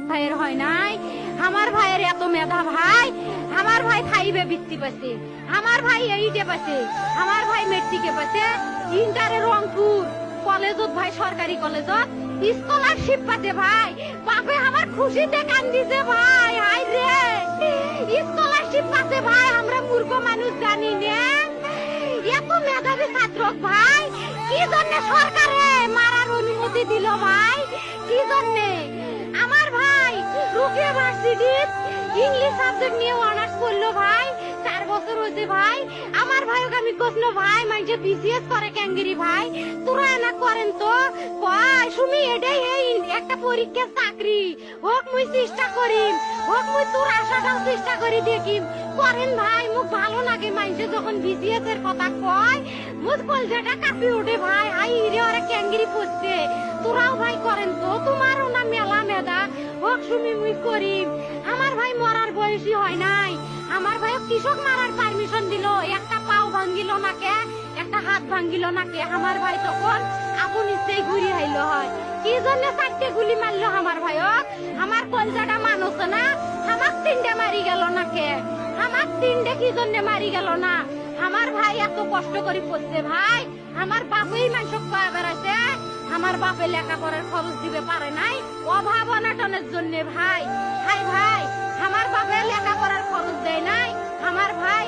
ভাইয়ের হয় নাই, আমার ভাইয়ের এত মেধা ভাই, আমার ভাই ফাইভে বৃত্তি পাচ্ছে, আমার ভাই এইটে পাচ্ছে, আমার ভাই মেট্রিকে পাচ্ছে, ইন্টারে রংপুর কলেজত ভাই সরকারি কলেজত স্কলারশিপ পাতে ভাই, বাপে আমার খুশিতে কান্দিছে ভাই, হাই রে স্কলারশিপ পাতে ভাই, আমরা মূর্খ মানুষ জানি না এত মেধাবী ছাত্র ভাই, কি জন্য সরকারে মারার অনুমতি দিল ভাই, কি জন্য? আমার ভাই রুকিয়া ভার্সিটি ইংলিশ সাবজেক্ট নিয়ে অনার্স করলো ভাই, 4 বছর হয়েছে ভাই, আমার ভাইকে আমি কইল ভাই মাইজে বিসিএস করে ক্যাঙ্গিরি ভাই, তোরা না করেন তো কয় সুমি এটাই এই একটা পরীক্ষা চাকরি হোক, মুই চেষ্টা করিম, হোক মুই তোর আশাটাও চেষ্টা করি দেখিম, করেন ভাই, মুখ ভালো লাগে মাইজে যখন বিসিএস এর কথা কয়, মুখ কলজাটা কাঁপি ওঠে ভাই, হাই রে ওরা ক্যাঙ্গিরি পড়ছে, তোরাও ভাই করেন তো, তোমারও না মেলা মেধা, হোক সুমি মুই করিম। আমার ভাই মরার বয়সী হয় নাই, আমার ভাই কৃষক মারার পারমিশন দিল, একটা পাও ভাঙ্গিল নাকে, একটা হাত ভাঙ্গিল নাকে, আমার ভাই তখন আপন ইচ্ছেই ঘুরি হাইল হয়, কি জন্য 4টে গুলি মারলো আমার ভাইক, আমার কলজাটা মানুষ না, আমার 3টে মারি গেল নাকে, আমার 3টে কি জন্য মারি গেল না, আমার ভাই এত কষ্ট করে পড়ছে ভাই, আমার বাপেই মানুষ কয়ে বেড়াইছে, আমার বাপে লেখাপড়ার খরচ দিতে পারে নাই, অভাব অনাটনের জন্য ভাই, হাই ভাই আমার বাপে লেখাপড়ার খরচ দেয় নাই, আমার ভাই